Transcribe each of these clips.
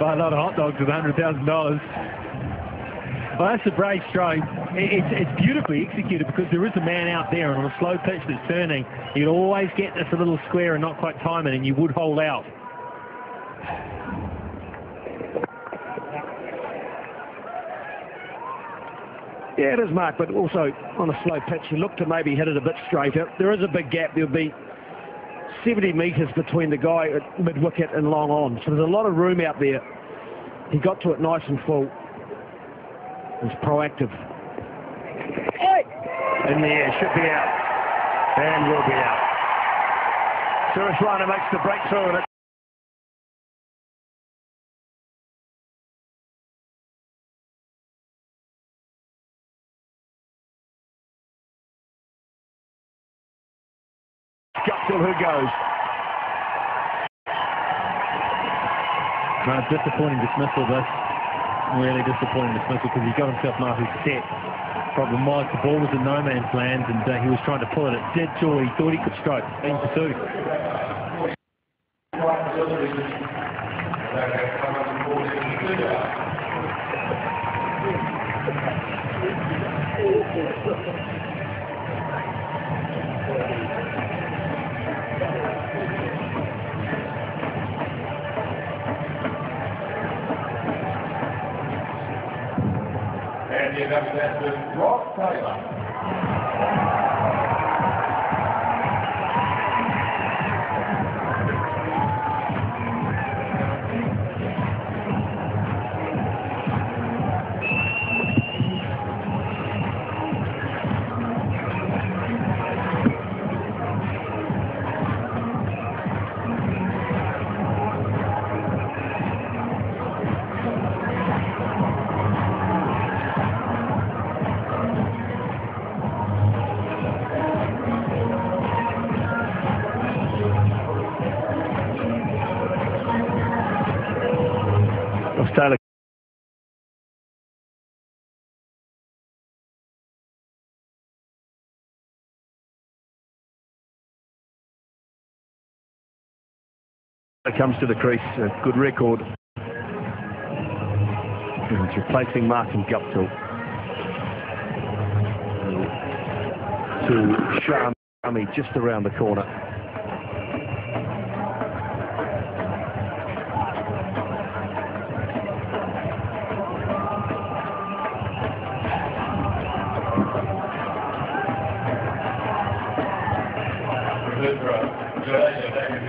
buy a lot of hot dogs with $100,000. Well, that's a brave stroke. It's beautifully executed because there is a man out there, and on a slow pitch that's turning, you'd always get this a little square and not quite time it, and you would hold out. Yeah, it is, Mark, but also on a slow pitch, you look to maybe hit it a bit straighter. There is a big gap. There'll be 70 metres between the guy at mid-wicket and long on, so there's a lot of room out there. He got to it nice and full. He's proactive. In the air, should be out. And will be out. Suresh Raina makes the breakthrough, and it Guptill who goes. No, disappointing dismissal, this. Really disappointing dismissal because he got himself now who's set. Problem was the ball was in no man's land, and he was trying to pull it. It did jaw. He thought he could strike. In pursuit. And you have that with Ross Taylor. Taylor comes to the crease, a good record. It's replacing Martin Guptill to Shami just around the corner.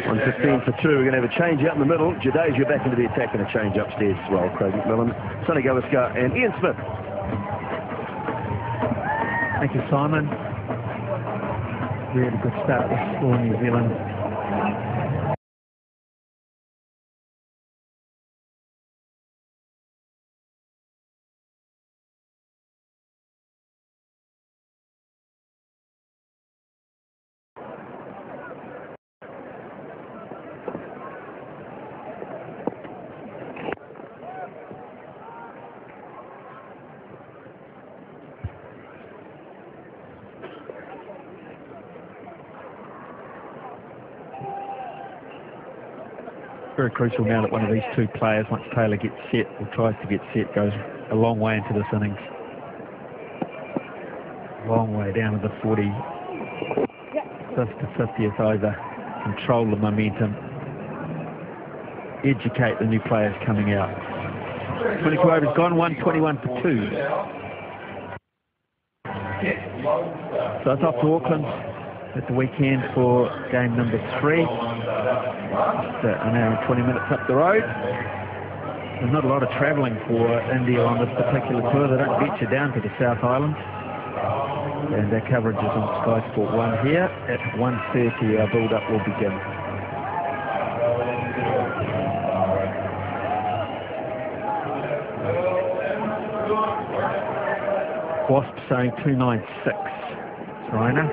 On 15 for 2, we're going to have a change out in the middle. Jadeja back into the attack and a change upstairs as well. Craig McMillan, Sonny Galiska and Ian Smith. Thank you, Simon. Really good start for New Zealand. Very crucial now that one of these two players, once Taylor gets set or tries to get set, goes a long way into this innings. Long way down to the 45th to 50th over. Control the momentum. Educate the new players coming out. 22 overs gone, 121 for 2. So it's off to Auckland at the weekend for game number 3. Just an hour and 20 minutes up the road. There's not a lot of travelling for India on this particular tour. They don't get you down to the South Island. And their coverage is on Sky Sport 1 here. At 1:30 our build-up will begin. Wasp saying 296. Raina.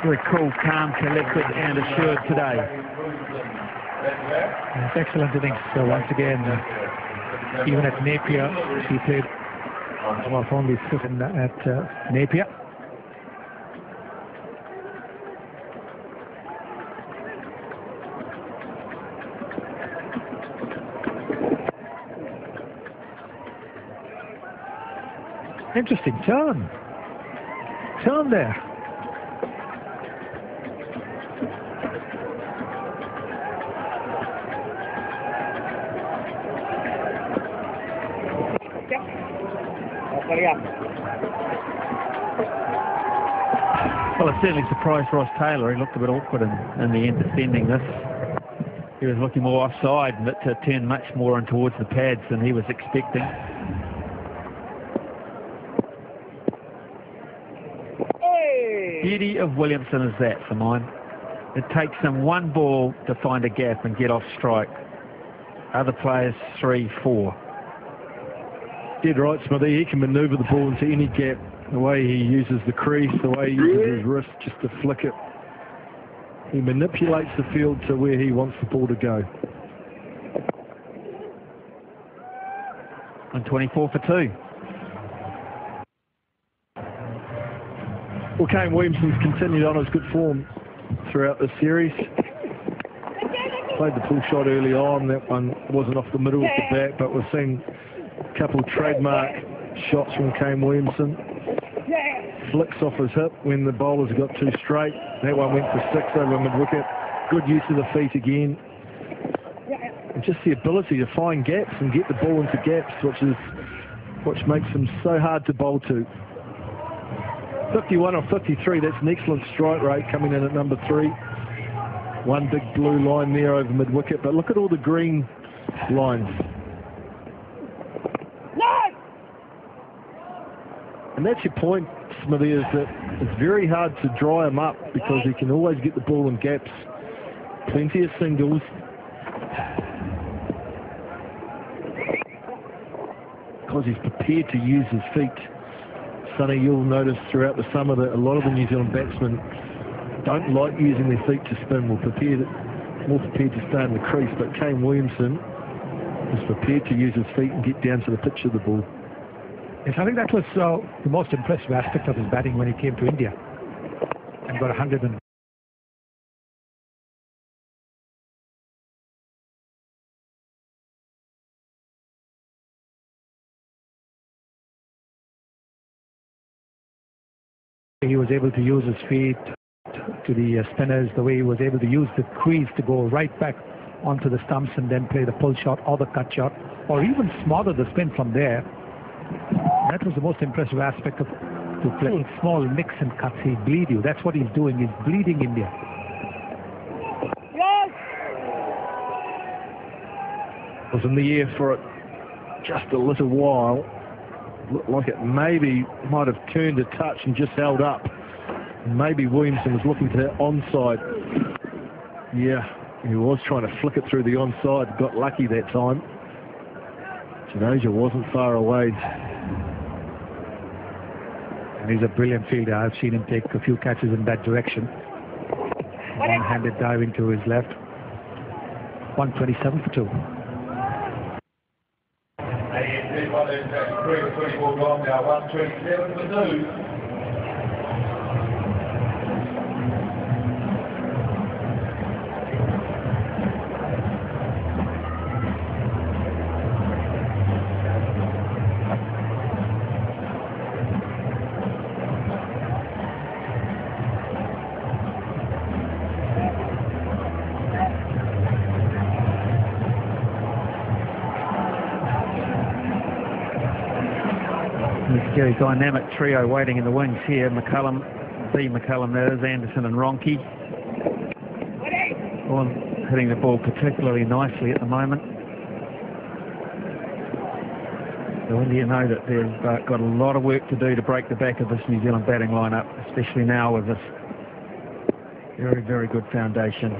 Very cool, calm, collected and assured today. It's excellent innings. So once again, even at Napier, he played well for only 7 at Napier. Interesting turn there. Well, it certainly surprised Ross Taylor. He looked a bit awkward in the end defending this. He was looking more offside, but to turn much more in towards the pads than he was expecting. Beauty of Williamson is that for mine. It takes him one ball to find a gap and get off strike. Other players 3, 4. Dead right, Smithy. He can manoeuvre the ball into any gap. The way he uses the crease, the way he uses his wrist just to flick it. He manipulates the field to where he wants the ball to go. And 24 for 2. Well, Kane Williamson's continued on his good form throughout the series. Played the pull shot early on. That one wasn't off the middle of the bat, but we're seeing a couple of trademark shots from Kane Williamson. Flicks off his hip when the bowlers got too straight. That one went for 6 over mid-wicket. Good use of the feet again. And just the ability to find gaps and get the ball into gaps, which makes him so hard to bowl to. 51 or 53, that's an excellent strike rate coming in at number 3. One big blue line there over mid-wicket, but look at all the green lines. And that's your point, Smithy, is that it's very hard to dry him up because he can always get the ball in gaps. Plenty of singles. Because he's prepared to use his feet. Sonny, you'll notice throughout the summer that a lot of the New Zealand batsmen don't like using their feet to spin. More prepared to stay in the crease. But Kane Williamson is prepared to use his feet and get down to the pitch of the ball. Yes, I think that was the most impressive aspect of his batting when he came to India and got 100 and he was able to use his feet to the spinners, the way he was able to use the crease to go right back onto the stumps and then play the pull shot or the cut shot or even smother the spin from there. That was the most impressive aspect of to play small nicks and cuts. He'll bleed you. That's what he's doing. He's bleeding India. Yes! Was in the air for it just a little while. Looked like it maybe might have turned a touch and just held up. Maybe Williamson was looking to that onside. Yeah, he was trying to flick it through the onside. Got lucky that time. Jadeja wasn't far away. And he's a brilliant fielder. I've seen him take a few catches in that direction. One-handed dive into his left. 127 for 2. 24 gone now, 127 for 2. Very dynamic trio waiting in the wings here. McCullum, that is, Anderson and Ronke. All hitting the ball particularly nicely at the moment. So India know that they've got a lot of work to do to break the back of this New Zealand batting lineup, especially now with this very, very good foundation.